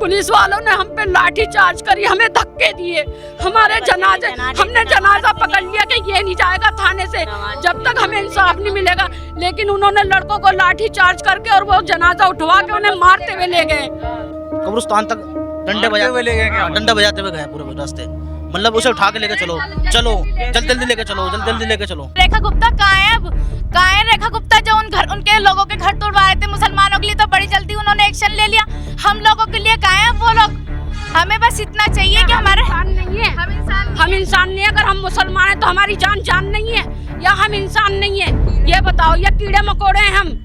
Police वालों ने हम पे लाठी चार्ज करी, हमें धक्के दिए, हमारे जनाजे, हमने जनाजा पकड़ लिया कि ये नहीं जाएगा थाने से जब तक हमें इंसाफ नहीं मिलेगा। लेकिन उन्होंने लड़कों को लाठी चार्ज करके और वो जनाजा उठवा के उन्हें मारते हुए ले गए। कब्रिस्तान तक डंडे बजाते हुए ले गए, डंडा बजाते हुए गए पूरे रास्ते। मतलब उसे उठा के लेके चलो, चलो जल्दी लेके चलो, जल्दी लेके चलो। रेखा गुप्ता कहाँ है रेखा गुप्ता जो उनके लोगों के घर तोड़वाए थे मुसलमानों के लिए, तो बड़ी जल्दी उन्होंने एक्शन ले लिया। हम लोगों के लिए कहाँ है वो लोग? हमें बस इतना चाहिए कि हमारे हम इंसान नहीं है। अगर हम मुसलमान हैं तो हमारी जान नहीं है, या हम इंसान नहीं है? ये बताओ, ये कीड़े मकोड़े हैं हम?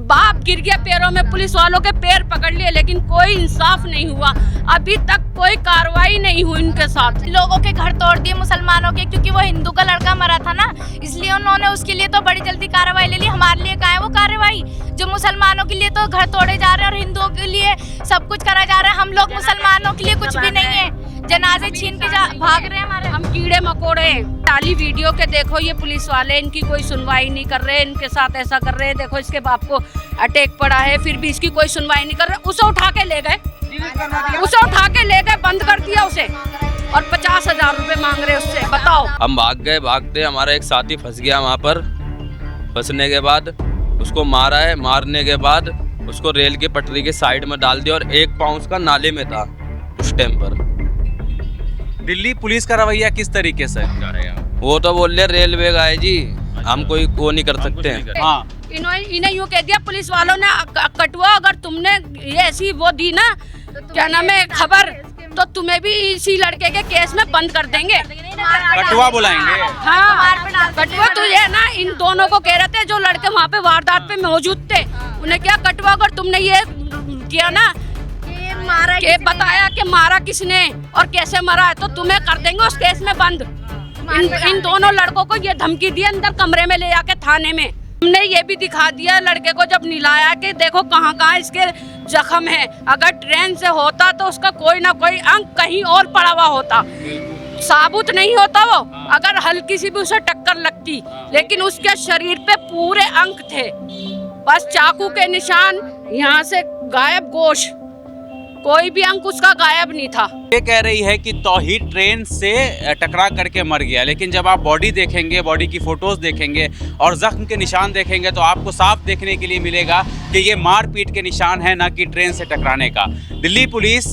बाप गिर गया पैरों में, पुलिस वालों के पैर पकड़ लिए, लेकिन कोई इंसाफ नहीं हुआ। अभी तक कोई कार्रवाई नहीं हुई उनके साथ। लोगों के घर तोड़ दिए मुसलमानों के, क्योंकि वो हिंदू का लड़का मरा था ना, इसलिए उन्होंने उसके लिए तो बड़ी जल्दी कार्रवाई ले ली। हमारे लिए कहाँ है वो कार्रवाई? जो मुसलमानों के लिए तो घर तोड़े जा रहे हैं और हिंदुओं के लिए सब कुछ करा जा रहा है, हम लोग मुसलमानों के लिए कुछ भी नहीं है। जनाजे छीन के भाग रहे हैं हमारे। हम कीड़े मकोड़े टाली वीडियो के देखो, ये पुलिस वाले इनकी कोई सुनवाई नहीं कर रहे, इनके साथ ऐसा कर रहे हैं। देखो इसके बाप को अटैक पड़ा है, फिर भी इसकी कोई सुनवाई नहीं कर रहे। उसे उठा के ले गए, बंद कर दिया उसे, और 50,000 रुपए मांग रहे उससे। बताओ, हम भाग गए, भागते हमारा एक साथी फंस गया वहाँ पर। फंसने के बाद उसको मारा है, मारने के बाद उसको रेल की पटरी के साइड में डाल दिया और एक पाँव उसका नाले में था उस टाइम पर। दिल्ली पुलिस का रवैया किस तरीके से जा रहा है? वो तो बोल रहे रेलवे का है जी, हम कोई वो नहीं कर सकते हैं। हाँ, इन्हें यूँ कह दिया पुलिस वालों ने, कटुआ अगर तुमने ये ऐसी वो दी ना, क्या नाम है, खबर, तो तुम्हें भी इसी लड़के के केस में बंद कर देंगे। कटुआ बुलाएंगे। हाँ, कटुआ तो ये ना, इन दोनों को कह रहे थे जो लड़के वहाँ पे वारदात पे मौजूद थे, उन्हें क्या कटुआ अगर तुमने ये किया ना, के बताया कि मारा किसने और कैसे मरा है, तो तुम्हें कर देंगे उस केस में बंद। इन दोनों लड़कों को ये धमकी दी अंदर कमरे में ले जाके थाने में। हमने ये भी दिखा दिया लड़के को जब निलाया कि देखो कहाँ कहाँ इसके जख्म है। अगर ट्रेन से होता तो उसका कोई ना कोई अंग कहीं और पड़ा हुआ होता, साबुत नहीं होता वो, अगर हल्की सी भी उसे टक्कर लगती। लेकिन उसके शरीर पे पूरे अंग थे, बस चाकू के निशान, यहाँ से गायब गोश्त, कोई भी अंग उसका गायब नहीं था। ये कह रही है कि तौहीद ट्रेन से टकरा करके मर गया, लेकिन जब आप बॉडी देखेंगे, बॉडी की फोटोज देखेंगे और जख्म के निशान देखेंगे तो आपको साफ देखने के लिए मिलेगा कि ये मारपीट के निशान है, ना कि ट्रेन से टकराने का। दिल्ली पुलिस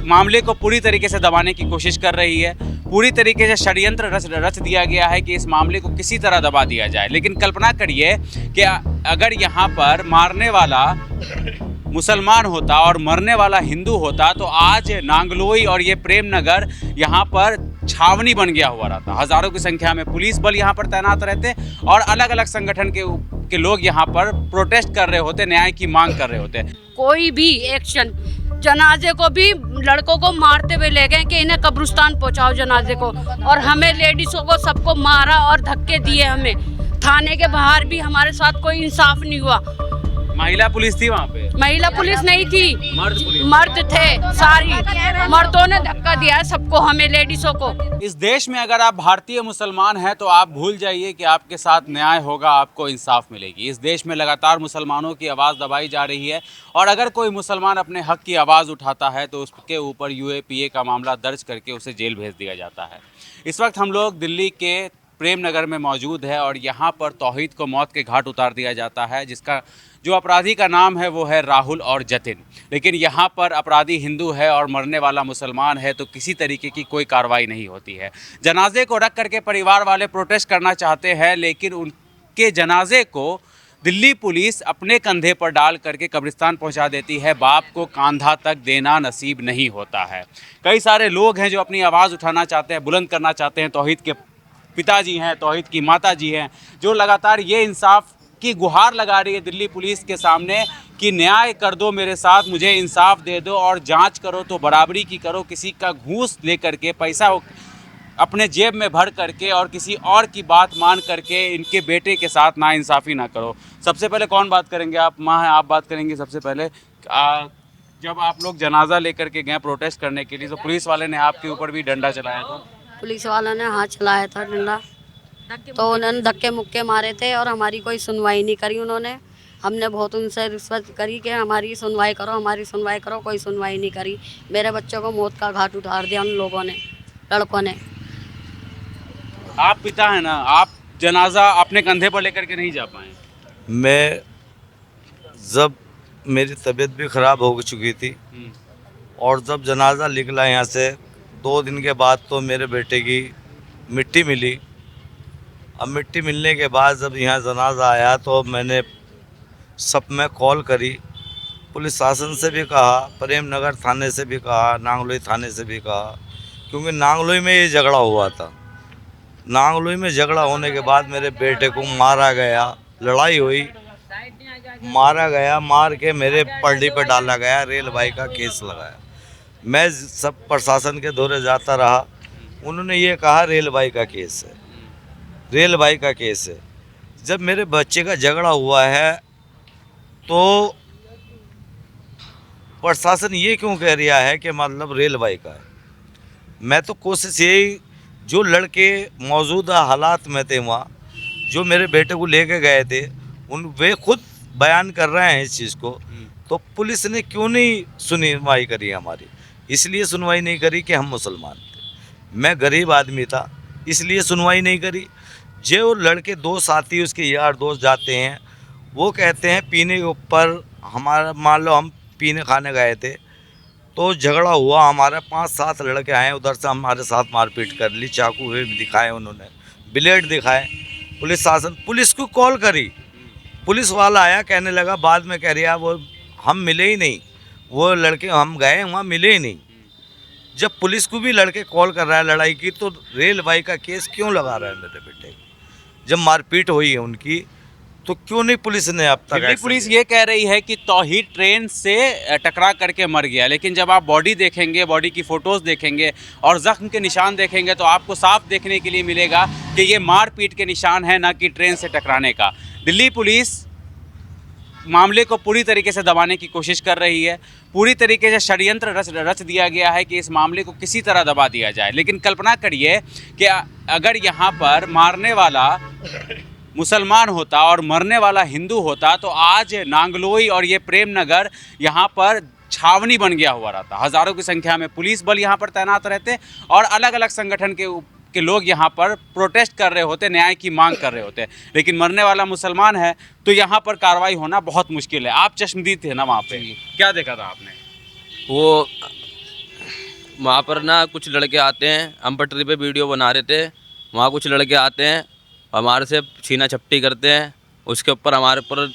मामले को पूरी तरीके से दबाने की कोशिश कर रही है। पूरी तरीके से षड्यंत्र रच दिया गया है कि इस मामले को किसी तरह दबा दिया जाए। लेकिन कल्पना करिए कि अगर यहाँ पर मारने वाला मुसलमान होता और मरने वाला हिंदू होता तो आज नांगलोई और ये प्रेम नगर यहाँ पर छावनी बन गया हुआ रहता। हजारों की संख्या में पुलिस बल यहाँ पर तैनात रहते और अलग अलग संगठन के लोग यहाँ पर प्रोटेस्ट कर रहे होते, न्याय की मांग कर रहे होते। कोई भी एक्शन, जनाजे को भी लड़कों को मारते हुए ले गए कि इन्हें कब्रिस्तान पहुंचाओ जनाजे को, और हमें लेडीजों को सबको मारा और धक्के दिए। हमें थाने के बाहर भी हमारे साथ कोई इंसाफ नहीं हुआ। महिला पुलिस थी वहाँ पे? महिला पुलिस नहीं थी, मर्द थे। सारी मर्दों ने धक्का दिया है सबको, हमें लेडीजों को। इस देश में अगर आप भारतीय मुसलमान हैं तो आप भूल जाइए कि आपके साथ न्याय होगा, आपको इंसाफ मिलेगी। इस देश में लगातार मुसलमानों की आवाज़ दबाई जा रही है और अगर कोई मुसलमान अपने हक की आवाज़ उठाता है तो उसके ऊपर UAPA का मामला दर्ज करके उसे जेल भेज दिया जाता है। इस वक्त हम लोग दिल्ली के प्रेम नगर में मौजूद है और यहाँ पर तौहीद को मौत के घाट उतार दिया जाता है, जिसका जो अपराधी का नाम है वो है राहुल और जतिन। लेकिन यहाँ पर अपराधी हिंदू है और मरने वाला मुसलमान है, तो किसी तरीके की कोई कार्रवाई नहीं होती है। जनाजे को रख करके परिवार वाले प्रोटेस्ट करना चाहते हैं, लेकिन उनके जनाजे को दिल्ली पुलिस अपने कंधे पर डाल करके कब्रिस्तान पहुंचा देती है। बाप को कांधा तक देना नसीब नहीं होता है। कई सारे लोग हैं जो अपनी आवाज़ उठाना चाहते हैं, बुलंद करना चाहते हैं। तौहीद के पिताजी हैं, तौहीद की माताजी हैं, जो लगातार ये इंसाफ की गुहार लगा रही है दिल्ली पुलिस के सामने कि न्याय कर दो मेरे साथ, मुझे इंसाफ दे दो और जांच करो तो बराबरी की करो। किसी का घूस ले करके, पैसा अपने जेब में भर करके और किसी और की बात मान करके इनके बेटे के साथ नाइंसाफ़ी ना करो। सबसे पहले कौन बात करेंगे? आप माँ हैं, आप बात करेंगे सबसे पहले। जब आप लोग जनाजा लेकर के गए प्रोटेस्ट करने के लिए तो पुलिस वाले ने आपके ऊपर भी डंडा चलाया था? पुलिस वालों ने हाथ चलाया था डंडा, तो उन्होंने धक्के मुक्के मारे थे और हमारी कोई सुनवाई नहीं करी उन्होंने। हमने बहुत उनसे रिश्वत करी कि हमारी सुनवाई करो, हमारी सुनवाई करो, कोई सुनवाई नहीं करी। मेरे बच्चों को मौत का घाट उतार दिया उन लोगों ने, लड़कों ने। आप पिता है ना, आप जनाजा अपने कंधे पर लेकर के नहीं जा पाए? मैं जब मेरी तबीयत भी ख़राब हो चुकी थी और जब जनाजा निकला यहाँ से 2 दिन के बाद तो मेरे बेटे की मिट्टी मिली। अब मिट्टी मिलने के बाद जब यहाँ जनाजा आया तो मैंने सब में कॉल करी, पुलिस शासन से भी कहा, प्रेम नगर थाने से भी कहा, नांगलोई थाने से भी कहा, क्योंकि नांगलोई में ये झगड़ा हुआ था। नांगलोई में झगड़ा होने के बाद मेरे बेटे को मारा गया, लड़ाई हुई, मारा गया, मार के मेरे पलड़ी पे डाला गया, रेल भाई का केस लगाया। मैं सब प्रशासन के दौरे जाता रहा, उन्होंने ये कहा रेल भाई का केस है, रेल भाई का केस है। जब मेरे बच्चे का झगड़ा हुआ है तो प्रशासन ये क्यों कह रहा है कि मतलब रेल भाई का है? मैं तो कोशिश यही, जो लड़के मौजूदा हालात में थे वहाँ, जो मेरे बेटे को लेके गए थे, वे खुद बयान कर रहे हैं इस चीज़ को, तो पुलिस ने क्यों नहीं सुनवाई करी हमारी? इसलिए सुनवाई नहीं करी कि हम मुसलमान थे, मैं गरीब आदमी था, इसलिए सुनवाई नहीं करी। जो लड़के 2 साथी उसके यार दोस्त जाते हैं, वो कहते हैं पीने के ऊपर, हमारा मान लो हम पीने खाने गए थे तो झगड़ा हुआ, हमारे 5-7 लड़के आए, उधर से हमारे साथ मारपीट कर ली, चाकू भी दिखाए उन्होंने, ब्लेड दिखाए। पुलिस शासन, पुलिस को कॉल करी, पुलिस वाला आया, कहने लगा, बाद में कह रहा वो हम मिले ही नहीं, वो लड़के हम गए वहाँ मिले ही नहीं। जब पुलिस को भी लड़के कॉल कर रहा है लड़ाई की, तो रेल भाई का केस क्यों लगा रहा है मेरे बेटे को? जब मारपीट हुई है उनकी तो क्यों नहीं पुलिस ने अब तक? दिल्ली पुलिस ये कह रही है कि तौहीद ट्रेन से टकरा करके मर गया, लेकिन जब आप बॉडी देखेंगे, बॉडी की फ़ोटोज़ देखेंगे और ज़ख्म के निशान देखेंगे तो आपको साफ देखने के लिए मिलेगा कि ये मारपीट के निशान है, ना कि ट्रेन से टकराने का। दिल्ली पुलिस मामले को पूरी तरीके से दबाने की कोशिश कर रही है, पूरी तरीके से षड्यंत्र रच दिया गया है कि इस मामले को किसी तरह दबा दिया जाए। लेकिन कल्पना करिए कि अगर यहाँ पर मारने वाला मुसलमान होता और मरने वाला हिंदू होता तो आज नांगलोई और ये प्रेम नगर यहाँ पर छावनी बन गया हुआ रहता। हज़ारों की संख्या में पुलिस बल यहाँ पर तैनात रहते और अलग अलग संगठन के लोग यहाँ पर प्रोटेस्ट कर रहे होते, न्याय की मांग कर रहे होते। लेकिन मरने वाला मुसलमान है तो यहाँ पर कार्रवाई होना बहुत मुश्किल है। आप चश्मदीद थे ना वहाँ पे, क्या देखा था आपने? वो वहाँ पर ना कुछ लड़के आते हैं, हम पटरी पे वीडियो बना रहे थे, वहाँ कुछ लड़के आते हैं, हमारे से छीना झपटी करते हैं, उसके ऊपर हमारे ऊपर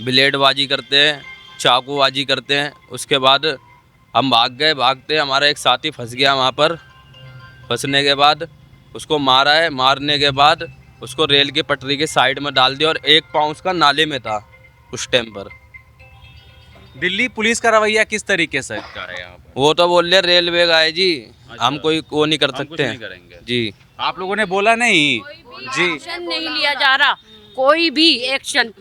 ब्लेडबाजी करते हैं, चाकूबाजी करते हैं। उसके बाद हम भाग गए, भागते हमारा एक साथी फंस गया वहाँ पर। फंसने के बाद उसको मारा है, मारने के बाद उसको रेल की पटरी के साइड में डाल दिया और 1 पाँव उसका नाले में था उस टाइम पर। दिल्ली पुलिस का रवैया किस तरीके से का है यहाँ पर? वो तो बोल रहे रेलवे का है जी, हम कोई वो नहीं कर हम कुछ सकते नहीं हैं करेंगे। जी। आप लोगों ने बोला नहीं जी? एक्शन नहीं लिया जा रहा, कोई भी एक्शन।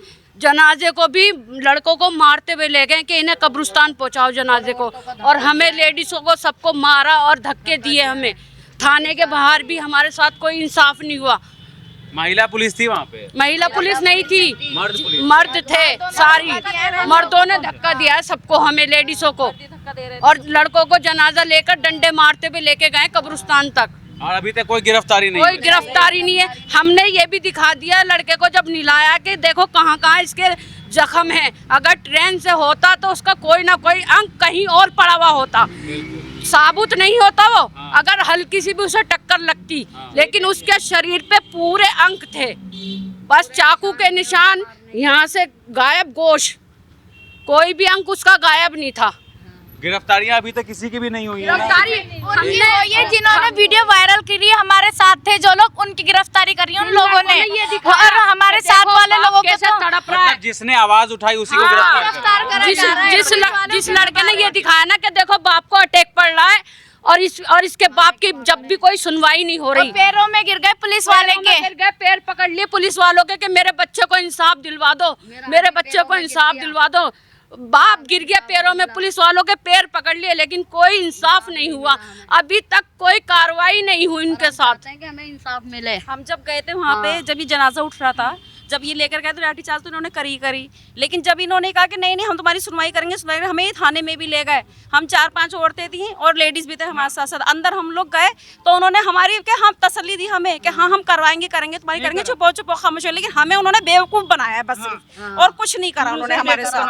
जनाजे को भी लड़कों को मारते हुए ले गए कि इन्हें कब्रिस्तान पहुंचाओ जनाजे को, और हमें लेडीज़ों को सबको मारा और धक्के दिए। हमें थाने के बाहर भी हमारे साथ कोई इंसाफ नहीं हुआ। महिला पुलिस थी वहाँ पे? महिला पुलिस नहीं थी, मर्द पुलिस? मर्द थे सारी, मर्दों ने धक्का दिया है सबको, हमें लेडीज़ों को, और लड़कों को जनाजा लेकर डंडे मारते हुए लेके गए कब्रिस्तान तक। और अभी तक कोई गिरफ्तारी नहीं? कोई गिरफ्तारी नहीं है। हमने ये भी दिखा दिया लड़के को जब निलाया कि देखो कहाँ कहाँ इसके जख्म है। अगर ट्रेन से होता तो उसका कोई ना कोई अंग कहीं और पड़ा हुआ होता, साबुत नहीं होता वो, अगर हल्की सी भी उसे टक्कर लगती। लेकिन उसके शरीर पे पूरे अंग थे, बस चाकू के निशान, यहाँ से गायब गोश्त, कोई भी अंग उसका गायब नहीं था। गिरफ्तारियां अभी तक किसी की भी नहीं हुई है। गिरफ्तारी हमने ये जिन्होंने वीडियो वायरल करी है, हमारे साथ थे जो लोग, उनकी गिरफ्तारी करी उन लोगों ने, और हमारे साथ वाले लोगों के कैसे तड़प रहा है। मतलब जिसने आवाज उठाई उसी को गिरफ्तार करा जा रहा है। जिस लड़के ने ये दिखाया ना कि देखो बाप को अटैक पड़ रहा है, और इसके बाप की जब भी कोई सुनवाई नहीं हो रही, पैरों में गिर गए पुलिस वाले के, गिर गए, पैर पकड़ लिए पुलिस वालों के कि मेरे बच्चे को इंसाफ दिलवा दो, मेरे बच्चे को इंसाफ दिलवा दो। बाप गिर गया पैरों में, पुलिस वालों के पैर पकड़ लिए, लेकिन कोई इंसाफ नहीं हुआ। अभी तक कोई कार्रवाई नहीं हुई उनके साथ कि हमें इंसाफ मिले। हम जब गए थे वहाँ पे, जब ये जनाजा उठ रहा था, जब ये लेकर गए तो लाठीचार्ज तो इन्होंने करी, लेकिन जब इन्होंने कहा कि नहीं हम तुम्हारी सुनवाई करेंगे, हमें थाने में भी ले गए। हम 4-5 औरतें थी और लेडीज भी थे हमारे साथ साथ। अंदर हम लोग गए तो उन्होंने हमारी हम तसल्ली दी हमें कि हाँ हम करेंगे तुम्हारी करेंगे, छुपो खामोश। लेकिन हमें उन्होंने बेवकूफ बनाया है बस, और कुछ नहीं करा उन्होंने हमारे साथ।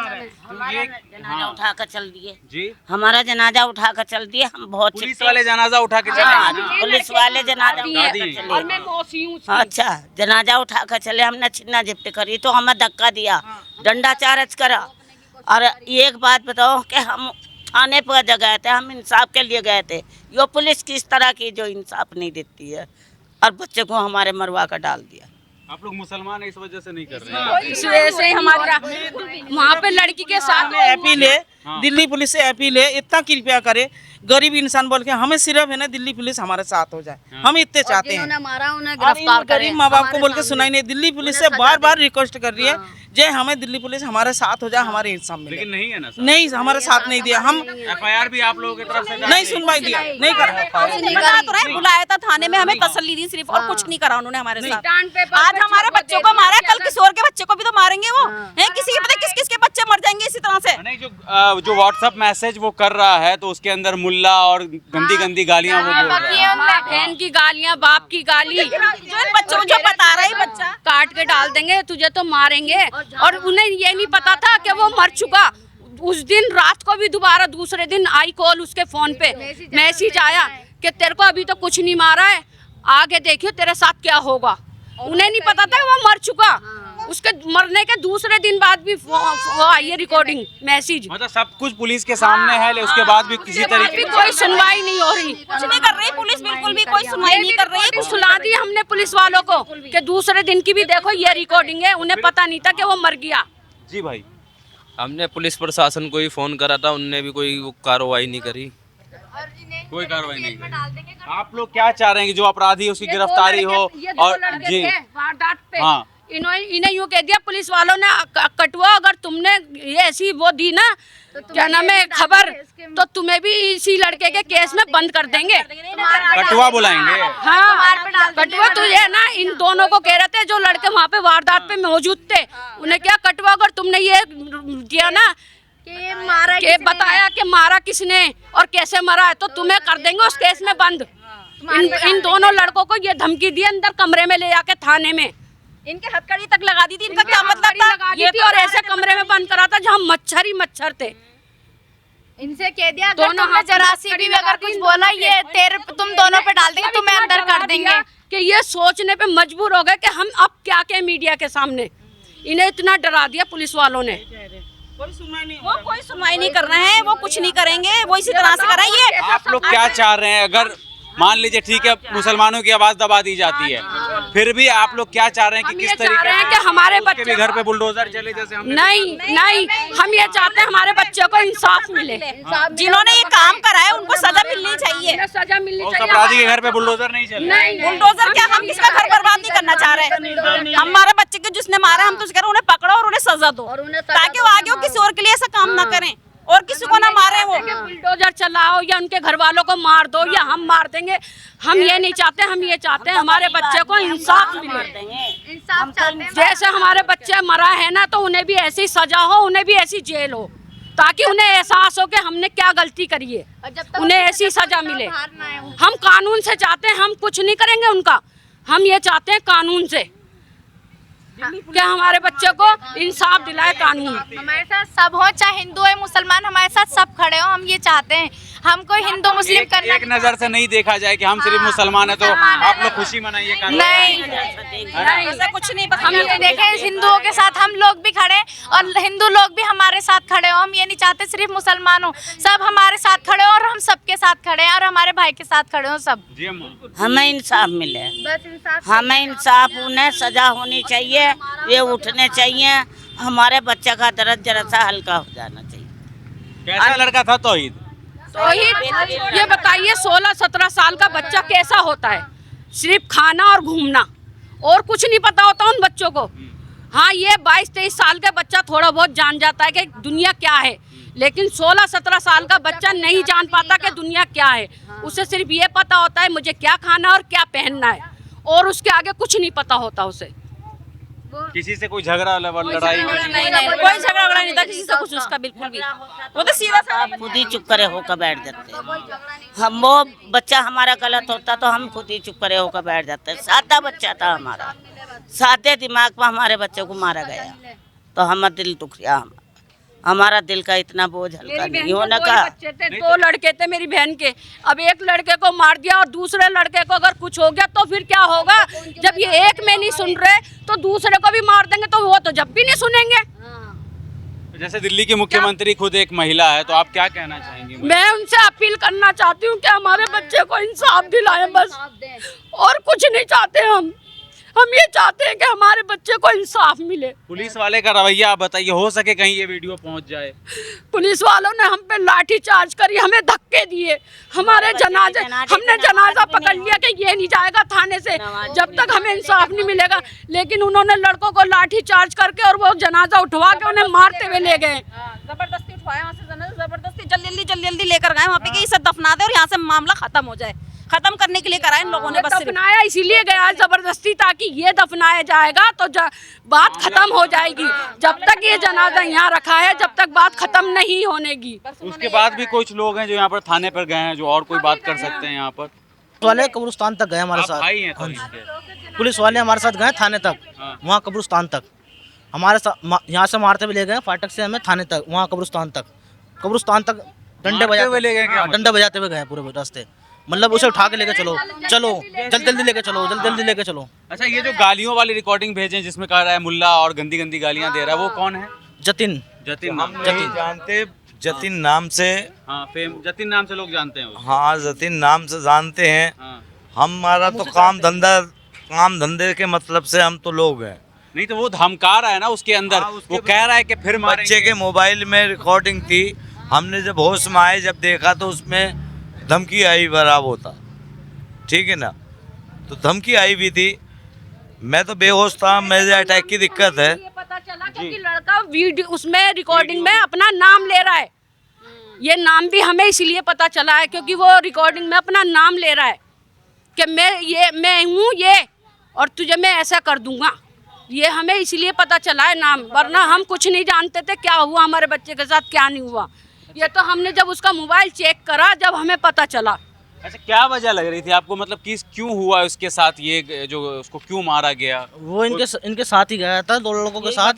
जनाजा उठा कर चल दिए जी, हमारा जनाजा उठा कर चल दिए। हम बहुत पुलिस वाले जनाजा उठा के चले। पुलिस वाले जनाजा उठा कर चले। अच्छा, जनाजा उठा कर चले, हमने छिन्ना झपटी करी तो हमें धक्का दिया, डंडा चार्ज करा। और एक बात बताओ कि हम थाने पर गए थे, हम इंसाफ के लिए गए थे। यो पुलिस किस तरह की जो इंसाफ नहीं देती है, और बच्चे को हमारे मरवा कर डाल दिया। आप लोग मुसलमान है इस वजह से नहीं कर रहे हैं? इस वजह से हमारा वहाँ पे लड़की के साथ अपील है, दिल्ली पुलिस से अपील है, इतना कृपया करे, गरीब इंसान बोल के हमें सिर्फ है ना दिल्ली पुलिस हमारे साथ हो जाए, हम इतने चाहते हैं। मारा उन्हें और इन गिरफ्तार करें। गरीब माँ बाप को बोल के सुनाई नहीं, दिल्ली पुलिस से बार बार रिक्वेस्ट कर रही है जे हमें दिल्ली पुलिस हमारे साथ हो जाए, हमारे इंसाफ मिले। लेकिन नहीं है ना सर? नहीं, हमारे साथ नहीं दिया। हम FIR भी आप लोगों की तरफ से नहीं सुनवाई दिया, नहीं करा। बुलाया था थाने में, हमें तसल्ली दी सिर्फ, और कुछ नहीं करा उन्होंने हमारे साथ। स्टैंड पे आज हमारे बच्चों को मारा, कल किसी और के बच्चे को भी तो मारेंगे वो हैं। किसी के पता किस किस के बच्चे मर जाएंगे इसी तरह से। नहीं, जो व्हाट्सएप मैसेज वो कर रहा है तो उसके अंदर मुल्ला और गंदी गंदी गालियां वो बोल रहा है। बहन की गालियाँ, बाप की गाली, जो इन बच्चों को जो बता रहा है बच्चा, काट के डाल देंगे, तुझे तो मारेंगे। और उन्हें ये नहीं पता था कि वो मर चुका। उस दिन रात को भी दोबारा दूसरे दिन आई कॉल उसके फोन पे, मैसेज आया कि तेरे को अभी तो कुछ नहीं मारा है, आगे देखियो तेरे साथ क्या होगा। उन्हें नहीं पता था कि वो मर चुका। उसके मरने के दूसरे दिन बाद भी वो आई है रिकॉर्डिंग मैसेज। मतलब सब कुछ पुलिस के सामने है, उसके बाद भी किसी तरीके की कोई सुनवाई नहीं हो रही, कुछ नहीं कर रही पुलिस, बिल्कुल भी कोई सुनवाई नहीं कर रही है। कुछ सुना दी हमने पुलिस वालों को कि दूसरे दिन की भी देखो ये रिकॉर्डिंग है। उन्हें पता नहीं था कि वो मर गया। जी भाई, हमने पुलिस प्रशासन को ही फ़ोन करा था, उनने भी कोई कार्रवाई नहीं करी। कोई कार्रवाई नहीं करी। आप लोग क्या चाह रहे हैं कि जो अपराधी है उसकी गिरफ्तारी हो? और जी वारदात पे हाँ, इन्हें यूँ कह दिया पुलिस वालों ने, कटवा अगर तुमने ये ऐसी वो दी ना क्या नाम है खबर, तो तुम्हें भी इसी लड़के के केस में बंद कर देंगे। कटवा बुलाएंगे। हाँ, कटवा तो ये ना इन दोनों को कह रहे थे जो लड़के वहाँ पे वारदात पे मौजूद थे, उन्हें क्या कटवा अगर तुमने ये किया ना कि बताया कि मारा किसने और कैसे मरा है, तो तुम्हें कर देंगे उस केस में बंद। इन दोनों लड़कों को ये धमकी दी अंदर कमरे में ले जाके थाने में, इनके हथकड़ी तक लगा दी थी। इनका क्या मतलब था? ये थी और ऐसे कमरे में बंद करा था जहाँ मच्छर ही मच्छर थे। इनसे कह दिया अगर तुमने जरा सी भी अगर कुछ बोला ये तुम दोनों पे डाल देंगे, तुम्हें अंदर कर देंगे। कि ये सोचने पे मजबूर हो गए कि हम अब क्या कहें मीडिया के सामने। इन्हें इतना डरा दिया पुलिस वालों ने। वो कोई सुनवाई नहीं कर रहे हैं, वो कुछ नहीं करेंगे, वो इसी तरह से कर रहे हैं। ये आप लोग क्या चाह रहे हैं? अगर मान लीजिए ठीक है मुसलमानों की आवाज दबा दी जाती है, फिर भी आप लोग क्या चाह रहे हैं कि किस तरीके से कि हमारे बच्चे भी घर पे बुलडोजर चले जैसे हमने? नहीं, हम ये चाहते हैं हमारे बच्चे को इंसाफ मिले। जिन्होंने ये काम करा है उनको सजा मिलनी चाहिए। सजा मिलनी उस चाहिए। अपराधी के घर पे बुलडोजर नहीं चले। बुलडोजर क्या, हम किसका घर बर्बाद नहीं करना चाह रहे। हमारे बच्चे को जिसने मारा हम तो कह रहे उन्हें पकड़ो और उन्हें सजा दो, ताकि वो आगे किसी और के लिए ऐसा काम ना करें और किसी को ना मारे। वो बुलडोजर चलाओ या उनके घर वालों को मार दो या हम मार देंगे, हम ये नहीं चाहते। हम ये चाहते हैं हमारे बच्चे को इंसाफ मिले। जैसे हमारे बच्चे मरा है ना, तो उन्हें भी ऐसी सजा हो, उन्हें भी ऐसी जेल हो, ताकि उन्हें एहसास हो कि हमने क्या गलती करी है, उन्हें ऐसी सजा मिले। हम कानून से चाहते हैं, हम कुछ नहीं करेंगे उनका, हम ये चाहते हैं कानून से कि हमारे बच्चे को इंसाफ दिलाए कानून। हमारे साथ सब हो, चाहे हिंदू है मुसलमान, हमारे साथ सब खड़े हो। हम ये चाहते हैं, हम कोई हिंदू मुस्लिम करना एक नजर से नहीं देखा जाए कि हम सिर्फ मुसलमान है तो आप लोग खुशी मनाइए। नहीं, ऐसा कुछ नहीं। हम ये देखें हिंदुओं के साथ हम लोग भी खड़े और हिंदू लोग भी हमारे साथ खड़े हो। हम ये नहीं चाहते सिर्फ मुसलमान हो, सब हमारे साथ खड़े हो और हम सबके साथ खड़े हैं और हमारे भाई के साथ खड़े हो सब। हमें इंसाफ मिले, बस इंसाफ, हमें इंसाफ, उन्हें सजा होनी चाहिए, ये उठने चाहिए। हमारे बच्चे का दर्द जरा सा हल्का हो जाना चाहिए। कैसा लड़का था तौहीद? ये बताइए 16-17 साल का बच्चा कैसा होता है? सिर्फ खाना और घूमना और कुछ नहीं पता होता उन बच्चों को। हाँ, ये 22-23 साल का बच्चा थोड़ा बहुत जान जाता है कि दुनिया क्या है, लेकिन 16-17 साल का बच्चा नहीं जान पाता कि दुनिया क्या है। उसे सिर्फ ये पता होता है मुझे क्या खाना और क्या पहनना है, और उसके आगे कुछ नहीं पता होता उसे। किसी से कोई झगड़ा लड़ाई नहीं कोई झगड़ा वगड़ा नहीं था किसी से कुछ उसका बिल्कुल भी। वो तो सीधा सा आप खुद ही चुप करे होकर बैठ जाते हैं। हम वो बच्चा हमारा गलत होता तो हम खुद ही चुप करे होकर बैठ जाते हैं। सादा बच्चा था हमारा, सादे दिमाग पर हमारे बच्चे को मारा गया तो हमारा दिल दुख गया। हमारा दिल का इतना बोझ हल्का नहीं होना का। बच्चे थे, 2 लड़के थे मेरी बहन के, अब एक लड़के को मार दिया और दूसरे लड़के को अगर कुछ हो गया तो फिर क्या होगा? जब ये एक में नहीं सुन रहे तो दूसरे को भी मार देंगे, तो वो तो जब भी नहीं सुनेंगे। जैसे दिल्ली की मुख्यमंत्री खुद एक महिला है, तो आप क्या कहना चाहेंगी? मैं उनसे अपील करना चाहती हूँ कि हमारे बच्चे को इंसाफ दिलाएं बस, और कुछ नहीं चाहते हम ये चाहते हैं कि हमारे बच्चे को इंसाफ मिले। पुलिस वाले का रवैया आप बताइए, हो सके कहीं ये वीडियो पहुंच जाए। पुलिस वालों ने हम पे लाठी चार्ज करी, हमें धक्के दिए, हमारे जनाजे हमने जनाजा पकड़ लिया कि ये नहीं जाएगा थाने से जब तक हमें इंसाफ नहीं मिलेगा। लेकिन उन्होंने लड़कों को लाठी चार्ज करके और वो जनाजा उठवा के उन्हें मारते हुए ले गए। जबरदस्ती उठवाया वहाँ से जनाजा, जबरदस्ती जल्दी लेकर गए वहाँ पे कि इसे दफना दे और यहाँ से मामला खत्म हो जाए। खत्म करने के लिए कराया इन लोगों ने, बस दफनाया इसीलिए गया जबरदस्ती, ताकि ये दफनाया जाएगा तो बात खत्म हो जाएगी। जब तक ये जनाजा यहाँ रखा है जब तक बात खत्म नहीं होनेगी। उसके बाद भी कुछ लोग हैं जो यहाँ पर थाने पर गए हैं, जो और कोई बात कर सकते हैं यहाँ पर। वाले कब्रिस्तान तक गए हमारे आप साथ, भाई हैं तो इसके? पुलिस वाले हमारे साथ गए थाने तक, वहाँ कब्रिस्तान तक हमारे साथ, यहाँ से मारते हुए ले गए फाटक से हमें थाने तक, वहाँ कब्रिस्तान तक डंडे बजाते हुए गए पूरे रास्ते। मतलब उसे उठा के लेके चलो जल्दी लेके चलो। अच्छा, ये जो गालियों वाली रिकॉर्डिंग भेजे जिसमें कह रहा है मुल्ला और गंदी गालियां दे रहा है, वो कौन है? जतिन जानते जतिन नाम से। हाँ, जतिन नाम से लोग जानते हैं उसको। हाँ, जतिन नाम से जानते हैं। हाँ। हमारा तो काम धंधे के मतलब से हम तो लोग हैं। नहीं तो वो धमका रहा है ना उसके अंदर, वो कह रहा है कि फिर बच्चे के मोबाइल में रिकॉर्डिंग थी, हमने जब होश में आए जब देखा तो उसमें धमकी आई बराबर होता, ठीक है ना, तो धमकी आई भी थी। मैं तो बेहोश था, मुझे अटैक की दिक्कत है। ये पता चला कि लड़का वीडियो उसमें रिकॉर्डिंग में अपना नाम ले रहा है। ये नाम भी हमें इसीलिए पता चला है क्योंकि वो रिकॉर्डिंग में अपना नाम ले रहा है कि मैं हूँ ये और तुझे मैं ऐसा कर दूंगा। ये हमें इसीलिए पता चला है नाम, वरना हम कुछ नहीं जानते थे क्या हुआ हमारे बच्चे के साथ क्या नहीं हुआ। ये तो हमने जब उसका मोबाइल चेक करा जब हमें पता चला। अच्छा, क्या वजह लग रही थी आपको, मतलब कि क्यों हुआ उसके साथ ये, जो उसको क्यों मारा गया? वो इनके साथ ही गया था, 2 लड़कों के साथ।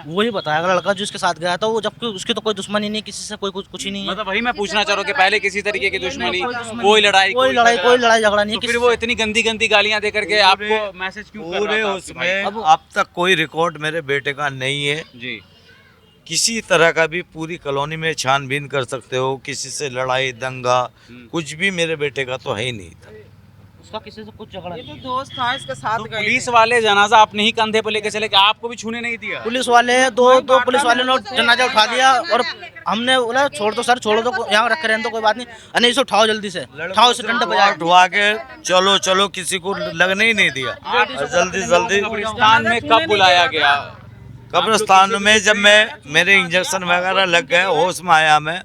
वही बताया लड़का जो इसके साथ गया था वो, जबकि उसकी तो कोई दुश्मनी नहीं, किसी से कोई कुछ ही नहीं है। मतलब वही मैं पूछना चाह रहा हूँ कि पहले किसी तरीके की दुश्मनी, कोई लड़ाई झगड़ा नहीं, तो फिर वो इतनी गंदी गालियां दे करके आपको मैसेज क्यों कर रहा था? उसमें अब तक कोई रिकॉर्ड मेरे बेटे का नहीं है जी। किसी तरह का भी पूरी कॉलोनी में छानबीन कर सकते हो, किसी से लड़ाई दंगा कुछ भी मेरे बेटे का तो है ही नहीं था। उसका किसी से कुछ झगड़ा नहीं। दोस्त था इसके साथ गए। पुलिस वाले जनाजा अपने ही कंधे पर लेके चले, आपको भी छूने नहीं दिया? पुलिस वाले दो पुलिस वाले ने जनाजा उठा दिया और हमने बोला छोड़ दो सर, छोड़ दो, यहाँ रख रहने दो, कोई बात नहीं। अरे इसे उठाओ जल्दी से, उठाओ इसे, डंडा बजा उठवा के चलो किसी को लगने ही नहीं दिया। जल्दी कब्रिस्तान में कब बुलाया गया? कब्रिस्तान में जब मेरे इंजेक्शन वगैरह लग गए, होश में आया मैं,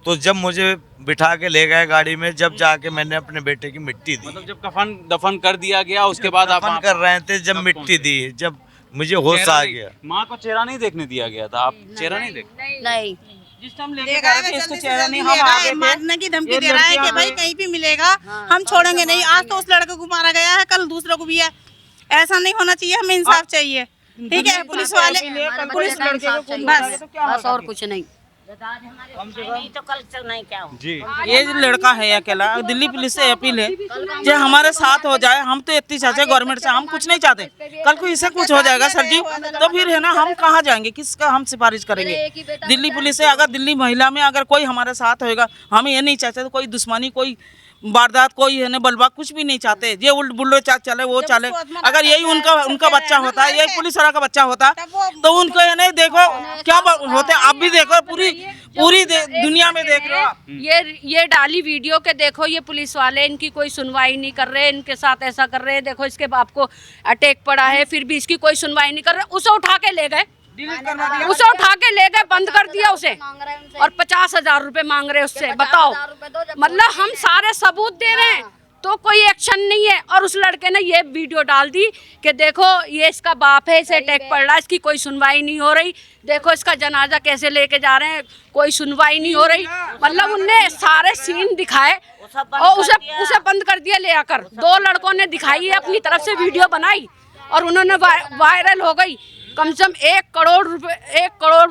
तो जब मुझे बिठा के ले गए गाड़ी में, जब जाके मैंने अपने बेटे की मिट्टी दी। मतलब जब कफन दफन कर दिया गया उसके बाद आप कर रहे थे, जब मिट्टी दी, जब मुझे होश आ गया। माँ को चेहरा नहीं देखने दिया गया था? आप चेहरा नहीं देख? नहीं, जिस टाइम लेके गए थे इसको चेहरा नहीं, हम आगे मारने की धमकी दे रहा है कि भाई कहीं भी मिलेगा हम छोड़ेंगे नहीं। आज तो उस लड़के को मारा गया है, कल दूसरों को भी है। ऐसा नहीं होना चाहिए, हमें इंसाफ चाहिए, ठीक है? पुलिस वाले बस और कुछ नहीं। तो कल से नहीं क्या हो जी। ये लड़का है अकेला, दिल्ली पुलिस से अपील है जो हमारे साथ हो जाए। हम तो इतनी चाहते गवर्नमेंट से, हम कुछ नहीं चाहते। कल को इसे कुछ हो जाएगा सर जी तो फिर है ना, हम कहाँ जाएंगे, किसका हम सिफारिश करेंगे? दिल्ली पुलिस से अगर दिल्ली महिला में अगर कोई हमारे साथ होएगा, हम ये नहीं चाहते कोई दुश्मनी, कोई वारदात, कोई है ना बलवा, कुछ भी नहीं चाहते। ये उल्ट बुल्लो चले वो चले। अगर यही उनका बच्चा होता, यही पुलिस वाला का बच्चा होता तो उनको ये नहीं, देखो क्या होते, आप भी देखो, पूरी दुनिया में देख रहे हो। ये डाली वीडियो के देखो, ये पुलिस वाले इनकी कोई सुनवाई नहीं कर रहे, इनके साथ ऐसा कर रहे हैं। देखो इसके बाप को अटैक पड़ा है फिर भी इसकी कोई सुनवाई नहीं कर रहे। उसे उठा के ले गए, बंद कर दिया उसे, और 50,000 रुपए मांग रहे उससे। बताओ, मतलब हम सारे सबूत दे रहे हैं तो कोई एक्शन नहीं है। और उस लड़के ने ये वीडियो डाल दी कि देखो ये इसका बाप है, इसे अटैक पड़ रहा है, इसकी कोई सुनवाई नहीं हो रही, देखो इसका जनाजा कैसे लेके जा रहे हैं, कोई सुनवाई नहीं हो रही। मतलब उनने सारे सीन दिखाए और उसे बंद कर दिया ले आकर। 2 लड़कों ने दिखाई है, अपनी तरफ से वीडियो बनाई और उन्होंने वायरल हो गई। कम से कम 1 करोड़ रुपए, 1 करोड़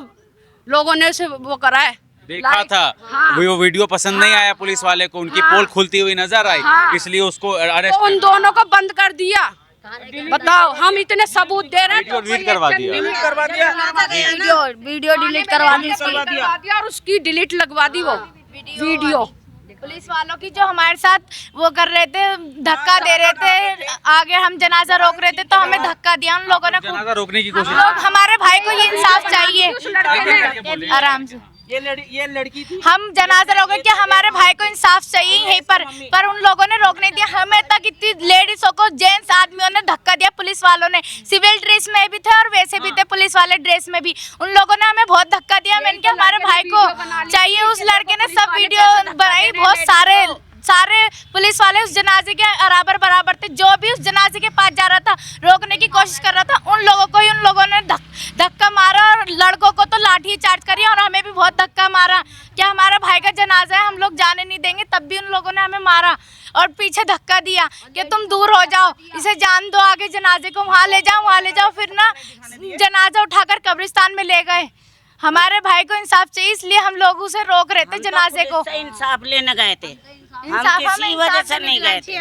लोगों ने उसे वो करा है, देखा था। हाँ। वो वीडियो पसंद नहीं आया पुलिस वाले को, उनकी पोल खुलती हुई नजर आई, इसलिए उसको अरेस्ट तो उन दोनों को बंद कर दिया। बताओ, हम इतने सबूत दे रहे हैं तो डिलीट करवा दिया। वीडियो डिलीट करवा दी और उसकी डिलीट लगवा दी वो वीडियो। पुलिस वालों की जो हमारे साथ वो कर रहे थे, धक्का दे रहे थे, आगे हम जनाजा रोक रहे थे तो हमें धक्का दिया उन लोगों ने। जनाजा रोकने की कोशिश। लोग, हमारे भाई को ये इंसाफ चाहिए। आराम से, ये लड़की थी। हम जनाजा रोके कि हमारे भाई को इंसाफ चाहिए यहीं पर उन लोगों ने रोकने दिया। हमें तक इतनी लेडीजों को, जेंट्स आदमियों ने धक्का दिया। पुलिस वालों ने सिविल ड्रेस में भी थे और वैसे भी थे, पुलिस वाले ड्रेस में भी। उन लोगों ने हमें बहुत धक्का दिया। मैंने कहा हमारे भाई को चाहिए। उस लड़के ने सब वीडियो बनाई, बहुत सारे पुलिस वाले उस जनाजे के बराबर थे। जो भी उस जनाजे के पास जा रहा था, रोकने की कोशिश कर रहा था, उन लोगों को ही उन लोगों ने धक्का मारा और लड़कों को तो लाठी चार्ज करी और हमें भी बहुत धक्का मारा। क्या हमारा भाई का जनाजा है, हम लोग जाने नहीं देंगे, तब भी उन लोगों ने हमें मारा और पीछे धक्का दिया कि तुम दूर हो जाओ, इसे जान दो, आगे जनाजे को वहाँ ले जाओ। फिर ना जनाजा उठाकर कब्रिस्तान में ले गए। हमारे भाई को इंसाफ चाहिए, इसलिए हम लोग उसे रोक रहे थे जनाजे को। इंसाफ लेने गए थे, हम किसी वजह से नहीं गए थे।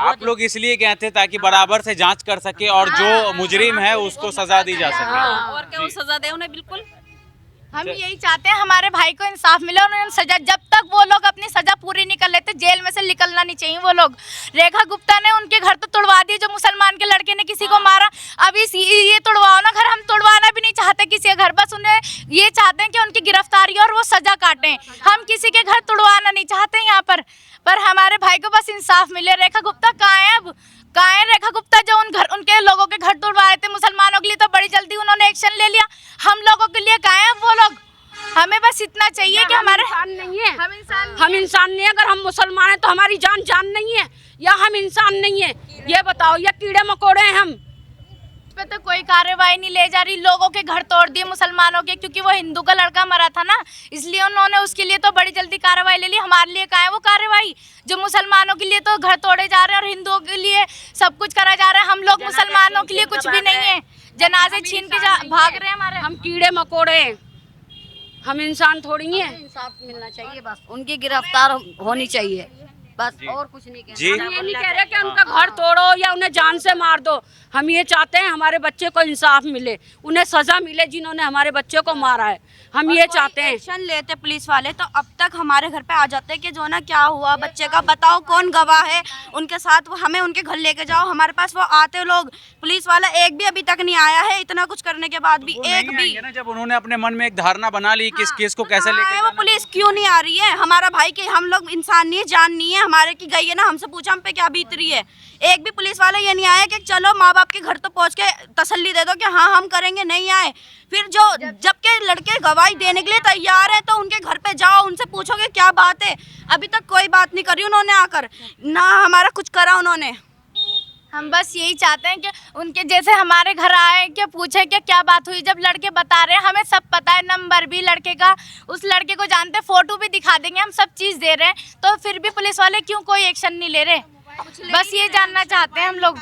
आप लोग इसलिए गए थे ताकि बराबर से जांच कर सके और जो मुजरिम है उसको सजा दी जा सके। और क्या वो सजा दे उन्हें, बिल्कुल। हम यही चाहते हैं हमारे भाई को इंसाफ मिले और उन्हें सजा। जब तक वो लोग अपनी सजा पूरी नहीं कर लेते, जेल में से निकलना नहीं चाहिए वो लोग। रेखा गुप्ता ने उनके घर तो तुड़वा दिए, जो मुसलमान के लड़के ने किसी को मारा। अब ये तुड़वाओ ना घर, हम तुड़वाना भी नहीं चाहते किसी के घर, बस उन्हें ये चाहते हैं कि उनकी गिरफ्तारी और वो सजा काटें। हम किसी के घर तुड़वाना नहीं चाहते यहाँ पर हमारे भाई को बस इंसाफ मिले। रेखा गुप्ता कहाँ है अब? कहाँ है रेखा गुप्ता जो उनके लोगों के घर तुड़वाए थे मुसलमानों के लिए? तो बड़ी जल्दी उन्होंने एक्शन ले लिया। हम लोगों के लिए कहाँ है वो लोग? हमें बस इतना चाहिए कि हमारे नहीं है, हम इंसान नहीं है। अगर हम मुसलमान हैं तो हमारी जान नहीं है, या हम इंसान नहीं है? ये बताओ, या कीड़े मकोड़े हैं हम? पे तो कोई कार्रवाई नहीं ले जा रही। लोगों के घर तोड़ दिए मुसलमानों के, क्योंकि वो हिंदू का लड़का मरा था ना, इसलिए उन्होंने उसके लिए तो बड़ी जल्दी कार्रवाई ले ली। हमारे लिए कहाँ है वो कार्रवाई? जो मुसलमानों के लिए तो घर तोड़े जा रहे हैं और हिंदुओं के लिए सब कुछ करा जा रहा है। हम लोग मुसलमानों के लिए कुछ भी नहीं है। जनाजे छीन के भाग रहे हैं हमारे। हम कीड़े मकोड़े हैं, हम इंसान थोड़ी हैं। इंसाफ मिलना चाहिए, बस उनकी गिरफ्तार होनी चाहिए, बस और कुछ नहीं कहना। हम ये नहीं कह रहे कि उनका घर तोड़ो या उन्हें जान से मार दो। हम ये चाहते हैं हमारे बच्चे को इंसाफ मिले, उन्हें सजा मिले जिन्होंने हमारे बच्चे को मारा है। हम ये चाहते हैं। एक्शन लेते पुलिस वाले तो अब तक हमारे घर पे आ जाते कि जो ना क्या हुआ बच्चे का, बताओ कौन गवाह है उनके साथ, वो हमें उनके घर लेके जाओ। हमारे पास वो आते लोग, पुलिस वाला एक भी अभी तक नहीं आया है। इतना कुछ करने के बाद भी एक भी ना, जब उन्होंने अपने मन में एक धारणा बना ली कि इस केस को कैसे लेके वो पुलिस क्यों नहीं आ रही है? हमारा भाई के, हम लोग इंसान नहीं है, जान नहीं है हमारे की गई है ना, हमसे पूछा हम पे क्या बीत रही है। एक भी पुलिस वाले ये नहीं आया कि चलो माँ बाप के घर तो पहुंच के तसल्ली दे दो कि हाँ हम करेंगे, नहीं आए। फिर जो जबकि लड़के गवाही देने के लिए तैयार है तो उनके घर पे जाओ, उनसे पूछोगे क्या बात है। अभी तक कोई बात नहीं करी उन्होंने आकर, ना हमारा कुछ करा उन्होंने। हम बस यही चाहते हैं कि उनके जैसे हमारे घर आए, कि पूछे कि क्या बात हुई। जब लड़के बता रहे हैं, हमें सब पता है, नंबर भी लड़के का, उस लड़के को जानते, फोटो भी दिखा देंगे, हम सब चीज़ दे रहे हैं, तो फिर भी पुलिस वाले क्यों कोई एक्शन नहीं ले रहे? बस ये जानना चाहते हैं हम लोग।